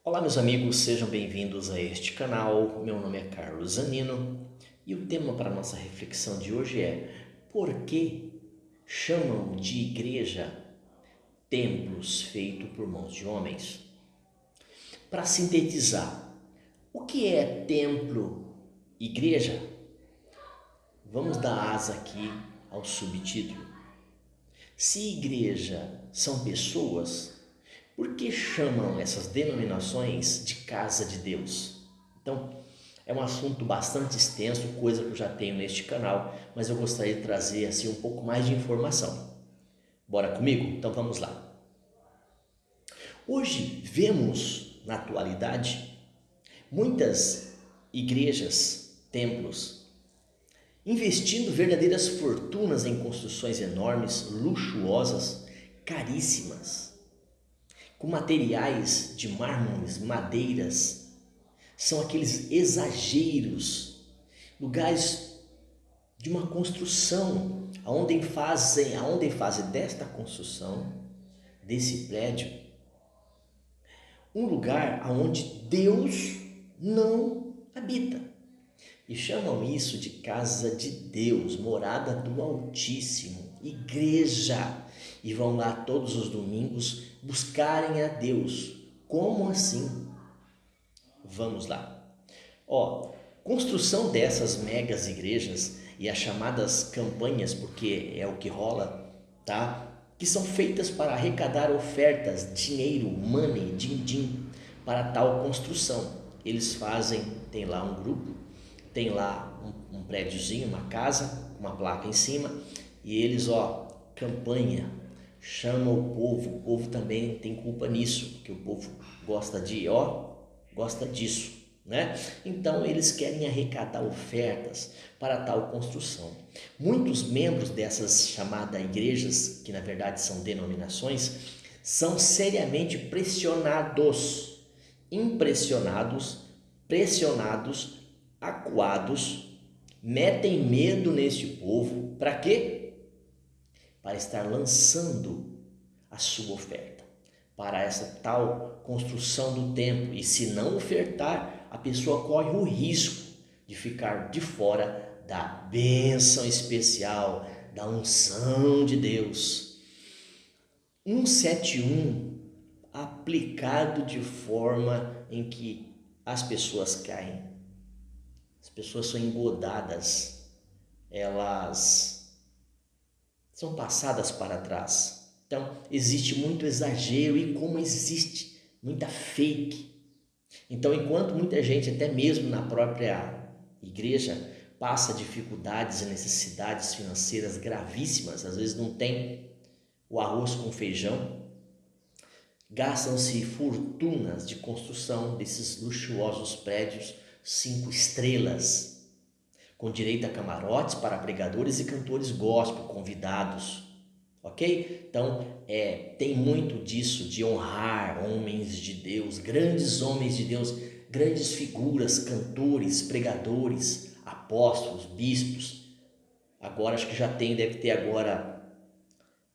Olá, meus amigos, sejam bem-vindos a este canal. Meu nome é Carlos Zanino e o tema para a nossa reflexão de hoje é: por que chamam de igreja templos feitos por mãos de homens? Para sintetizar, o que é templo, igreja? Vamos dar asa aqui ao subtítulo. Se igreja são pessoas, por que chamam essas denominações de casa de Deus? Então, é um assunto bastante extenso, coisa que eu já tenho neste canal, mas eu gostaria de trazer assim um pouco mais de informação. Bora comigo? Então vamos lá. Hoje vemos na atualidade muitas igrejas, templos, investindo verdadeiras fortunas em construções enormes, luxuosas, caríssimas, com materiais de mármores, madeiras. São aqueles exageros, lugares de uma construção, aonde fazem desta construção, desse prédio, um lugar aonde Deus não habita. E chamam isso de casa de Deus, morada do Altíssimo, igreja. E vão lá todos os domingos buscarem a Deus. Como assim? Vamos lá. Construção dessas megas igrejas e as chamadas campanhas, porque é o que rola, tá? Que são feitas para arrecadar ofertas, dinheiro, money, din-din, para tal construção. Eles fazem, tem lá um grupo, tem lá um prédiozinho, uma casa, uma placa em cima, e eles, campanha, chamam o povo também tem culpa nisso, porque o povo gosta disso, né? Então eles querem arrecadar ofertas para tal construção. Muitos membros dessas chamadas igrejas, que na verdade são denominações, são seriamente impressionados, pressionados, acuados, metem medo neste povo. Para quê? Para estar lançando a sua oferta para essa tal construção do templo. E se não ofertar, a pessoa corre o risco de ficar de fora da bênção especial, da unção de Deus. 171 aplicado de forma em que as pessoas caem. As pessoas são engodadas, elas são passadas para trás. Então, existe muito exagero e como existe muita fake. Então, enquanto muita gente, até mesmo na própria igreja, passa dificuldades e necessidades financeiras gravíssimas, às vezes não tem o arroz com feijão, gastam-se fortunas de construção desses luxuosos prédios 5 estrelas, com direito a camarotes para pregadores e cantores gospel convidados, ok? Então, tem muito disso de honrar homens de Deus, grandes homens de Deus, grandes figuras, cantores, pregadores, apóstolos, bispos. Agora acho que deve ter agora,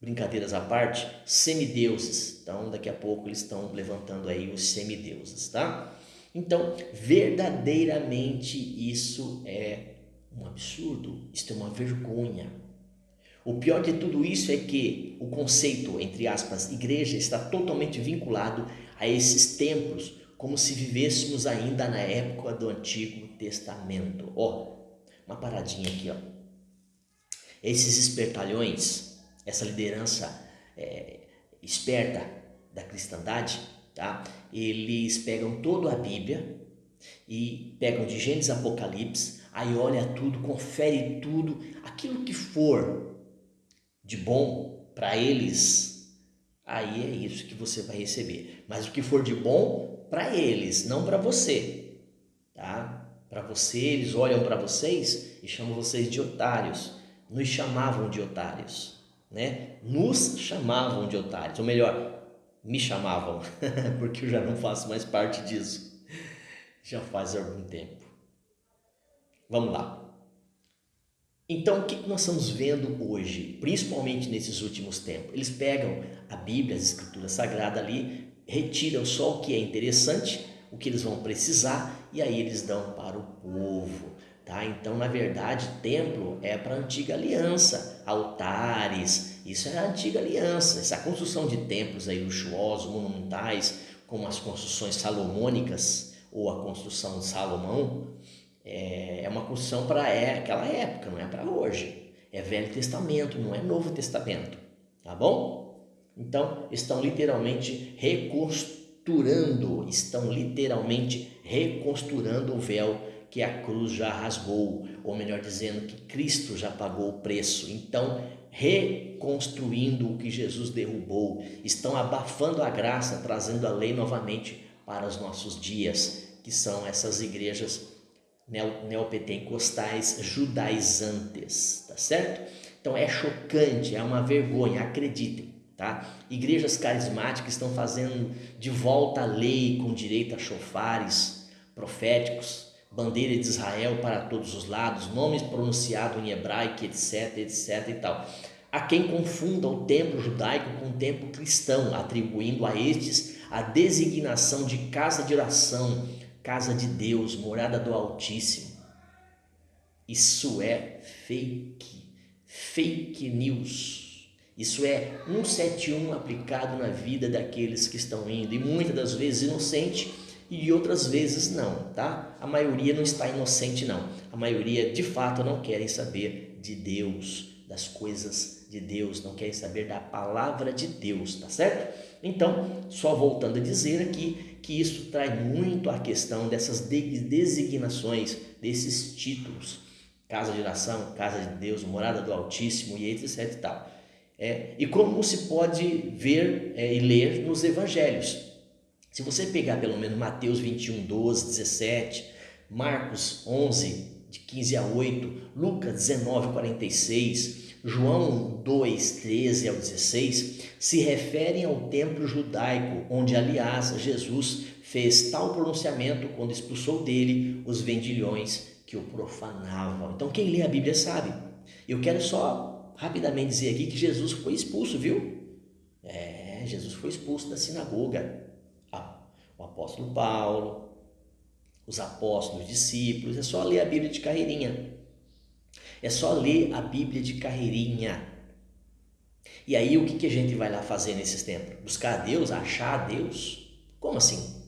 brincadeiras à parte, semideuses. Então, daqui a pouco eles estão levantando aí os semideuses, tá? Então, verdadeiramente isso é um absurdo, isso é uma vergonha. O pior de tudo isso é que o conceito, entre aspas, igreja, está totalmente vinculado a esses templos, como se vivêssemos ainda na época do Antigo Testamento. Uma paradinha aqui, Esses espertalhões, essa liderança esperta da cristandade, tá? Eles pegam toda a Bíblia e pegam de Gênesis a Apocalipse, aí olha tudo, confere tudo, aquilo que for de bom para eles, aí é isso que você vai receber. Mas o que for de bom para eles, não para você, tá? Para você, eles olham para vocês e chamam vocês de otários. Nos chamavam de otários, né? Nos chamavam de otários, ou melhor, me chamavam, porque eu já não faço mais parte disso. Já faz algum tempo. Vamos lá. Então, o que nós estamos vendo hoje, principalmente nesses últimos tempos? Eles pegam a Bíblia, as Escrituras Sagradas ali, retiram só o que é interessante, o que eles vão precisar, e aí eles dão para o povo. Tá? Então, na verdade, templo é para a antiga aliança, altares, isso é a antiga aliança. Essa construção de templos aí luxuosos, monumentais, como as construções salomônicas ou a construção de Salomão, é uma construção para aquela época, não é para hoje. É Velho Testamento, não é Novo Testamento, tá bom? Então, estão literalmente reconstruindo o véu que a cruz já rasgou, ou melhor dizendo, que Cristo já pagou o preço. Então, reconstruindo o que Jesus derrubou, estão abafando a graça, trazendo a lei novamente para os nossos dias, que são essas igrejas neopentecostais judaizantes, tá certo? Então é chocante, é uma vergonha, acreditem, tá? Igrejas carismáticas estão fazendo de volta a lei com direito a chofares proféticos, bandeira de Israel para todos os lados, nomes pronunciados em hebraico, etc, etc e tal. Há quem confunda o templo judaico com o templo cristão, atribuindo a estes a designação de casa de oração, casa de Deus, morada do Altíssimo. Isso é fake news. Isso é 171 aplicado na vida daqueles que estão indo, e muitas das vezes inocente e outras vezes não, tá? A maioria não está inocente não, a maioria de fato não querem saber de Deus, das coisas de Deus, não querem saber da palavra de Deus, tá certo? Então, só voltando a dizer aqui que isso traz muito a questão dessas designações, desses títulos, casa de oração, casa de Deus, morada do Altíssimo e etc e tal. E como se pode ver e ler nos evangelhos. Se você pegar pelo menos Mateus 21, 12, 17, Marcos 11, de 15 a 8, Lucas 19, 46, João 2, 13 ao 16, se referem ao templo judaico, onde, aliás, Jesus fez tal pronunciamento quando expulsou dele os vendilhões que o profanavam. Então, quem lê a Bíblia sabe. Eu quero só rapidamente dizer aqui que Jesus foi expulso, viu? Jesus foi expulso da sinagoga. O apóstolo Paulo, os apóstolos, discípulos, é só ler a Bíblia de carreirinha. É só ler a Bíblia de carreirinha. E aí o que a gente vai lá fazer nesses tempos? Buscar a Deus, achar a Deus? Como assim?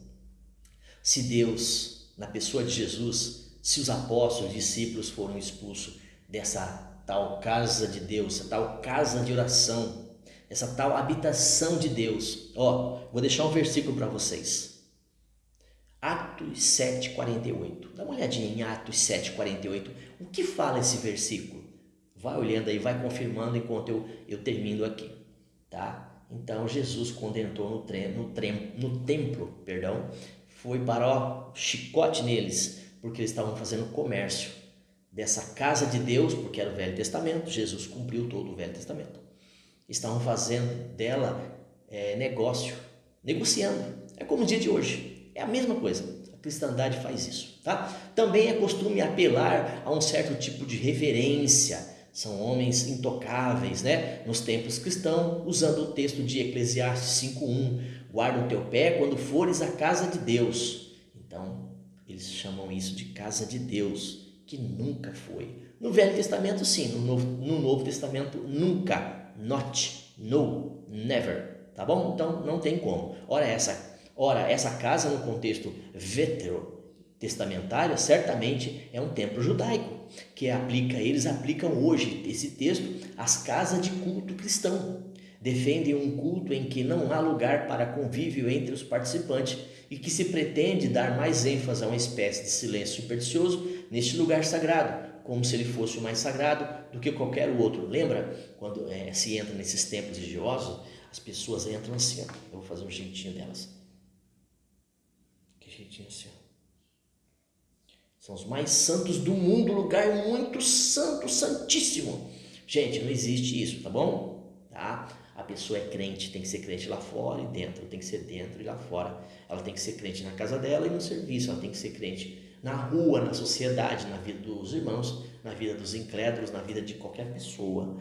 Se Deus, na pessoa de Jesus, se os apóstolos, discípulos foram expulsos dessa tal casa de Deus, essa tal casa de oração, essa tal habitação de Deus. Vou deixar um versículo para vocês. Atos 7,48. Dá uma olhadinha em Atos 7,48. O que fala esse versículo? Vai olhando aí, vai confirmando enquanto eu termino aqui, tá? Então Jesus, quando entrou no templo, foi para chicote neles, porque eles estavam fazendo comércio dessa casa de Deus, porque era o Velho Testamento. Jesus cumpriu todo o Velho Testamento. Estavam fazendo dela negócio, negociando. É como o dia de hoje. É a mesma coisa, a cristandade faz isso, tá? Também é costume apelar a um certo tipo de reverência, são homens intocáveis, né? Nos templos cristãos, usando o texto de Eclesiastes 5:1, guarda o teu pé quando fores à casa de Deus. Então, eles chamam isso de casa de Deus, que nunca foi. No Velho Testamento sim, no Novo Testamento nunca, not, no, never, tá bom? Então, não tem como. Ora, essa casa no contexto veterotestamentário certamente é um templo judaico, que eles aplicam hoje esse texto às casas de culto cristão. Defendem um culto em que não há lugar para convívio entre os participantes e que se pretende dar mais ênfase a uma espécie de silêncio supersticioso neste lugar sagrado, como se ele fosse o mais sagrado do que qualquer outro. Lembra quando se entra nesses templos religiosos, as pessoas entram assim, eu vou fazer um jeitinho delas. Assim. São os mais santos do mundo, lugar muito santo, santíssimo. Gente, não existe isso, tá bom? Tá? A pessoa é crente, tem que ser crente lá fora e dentro, tem que ser dentro e lá fora. Ela tem que ser crente na casa dela e no serviço, ela tem que ser crente na rua, na sociedade, na vida dos irmãos, na vida dos incrédulos, na vida de qualquer pessoa,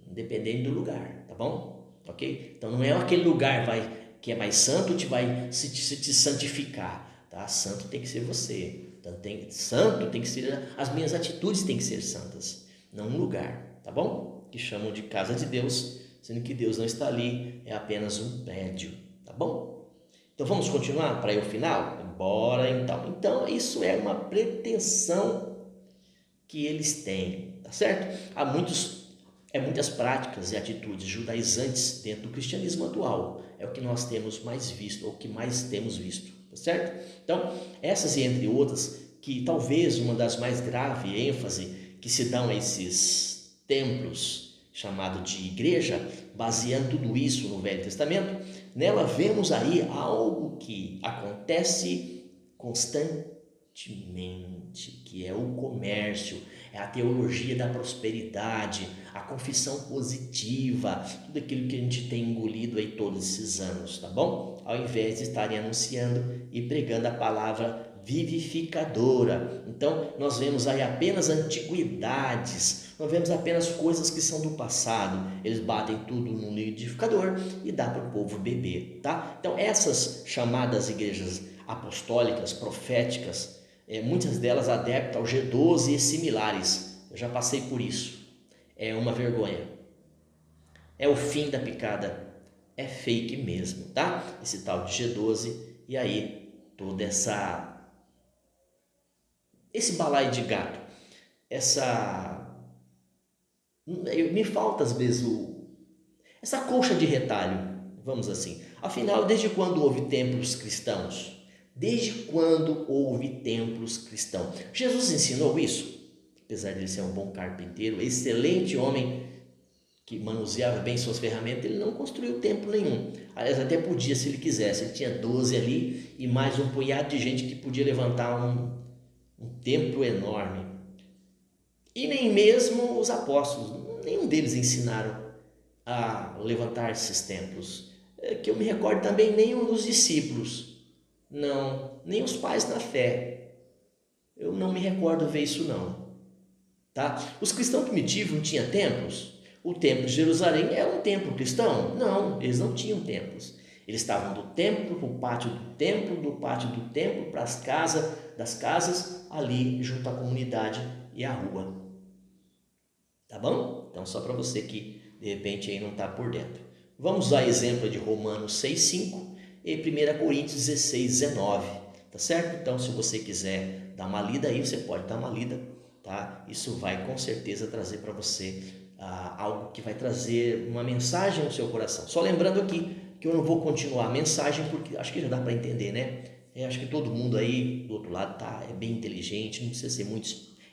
independente do lugar, tá bom? Ok? Então não é aquele lugar vai que é mais santo te vai te santificar, tá? Santo tem que ser você. Então, santo tem que ser, as minhas atitudes têm que ser santas, não um lugar, tá bom? Que chamam de casa de Deus, sendo que Deus não está ali, é apenas um prédio, tá bom? Então vamos continuar para ir ao final? Bora então. Então isso é uma pretensão que eles têm, tá certo? Há muitas práticas e atitudes judaizantes dentro do cristianismo atual. É o que nós temos mais visto, ou que mais temos visto, tá certo? Então, essas e entre outras, que talvez uma das mais graves ênfase que se dão a esses templos, chamado de igreja, baseando tudo isso no Velho Testamento, nela vemos aí algo que acontece constantemente, que é o comércio, é a teologia da prosperidade, a confissão positiva, tudo aquilo que a gente tem engolido aí todos esses anos, tá bom? Ao invés de estarem anunciando e pregando a palavra vivificadora. Então, nós vemos aí apenas antiguidades, nós vemos apenas coisas que são do passado. Eles batem tudo no liquidificador e dá para o povo beber, tá? Então, essas chamadas igrejas apostólicas, proféticas, muitas delas adeptas ao G12 e similares. Eu já passei por isso. É uma vergonha. É o fim da picada. É fake mesmo, tá? Esse tal de G12 e aí todo esse balaio de gato, me falta às vezes essa colcha de retalho, vamos assim. Afinal, desde quando houve templos cristãos? Desde quando houve templos cristãos? Jesus ensinou isso? Apesar de ele ser um bom carpinteiro, excelente homem que manuseava bem suas ferramentas, ele não construiu templo nenhum. Aliás, até podia se ele quisesse. Ele tinha 12 ali e mais um punhado de gente que podia levantar um templo enorme. E nem mesmo os apóstolos, nenhum deles ensinaram a levantar esses templos. Que eu me recordo também, nenhum dos discípulos. Não, nem os pais na fé. Eu não me recordo ver isso não. Tá? Os cristãos primitivos não tinham templos? O templo de Jerusalém é um templo cristão? Não, eles não tinham templos. Eles estavam do templo para o pátio do templo, do pátio do templo para as casas, das casas, ali junto à comunidade e à rua. Tá bom? Então, só para você que de repente aí não está por dentro. Vamos usar exemplo de Romanos 6,5 e 1 Coríntios 16,19. Tá certo? Então, se você quiser dar uma lida aí, você pode dar uma lida, tá? Isso vai com certeza trazer para você algo que vai trazer uma mensagem no seu coração. Só lembrando aqui que eu não vou continuar a mensagem porque acho que já dá para entender, né? Acho que todo mundo aí do outro lado é bem inteligente, não precisa ser muito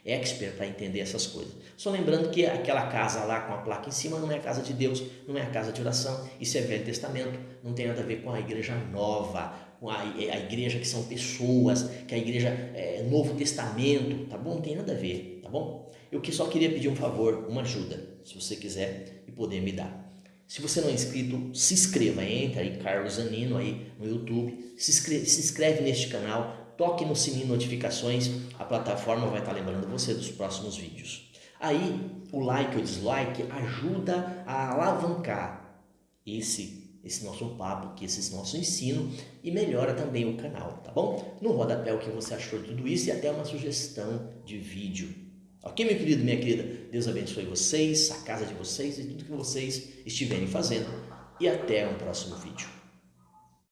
expert para entender essas coisas. Só lembrando que aquela casa lá com a placa em cima não é a casa de Deus, não é a casa de oração, isso é Velho Testamento, não tem nada a ver com a igreja nova, com a igreja que são pessoas, que a igreja é Novo Testamento, tá bom? Não tem nada a ver, tá bom? Eu só queria pedir um favor, uma ajuda, se você quiser e poder me dar. Se você não é inscrito, se inscreva, entra aí, Carlos Zanino aí no YouTube, se inscreve neste canal, toque no sininho de notificações, a plataforma vai estar lembrando você dos próximos vídeos. Aí, o like ou dislike ajuda a alavancar esse nosso papo, esse nosso ensino e melhora também o canal, tá bom? No rodapé o que você achou de tudo isso e até uma sugestão de vídeo. Ok, meu querido, minha querida? Deus abençoe vocês, a casa de vocês e tudo que vocês estiverem fazendo. E até um próximo vídeo.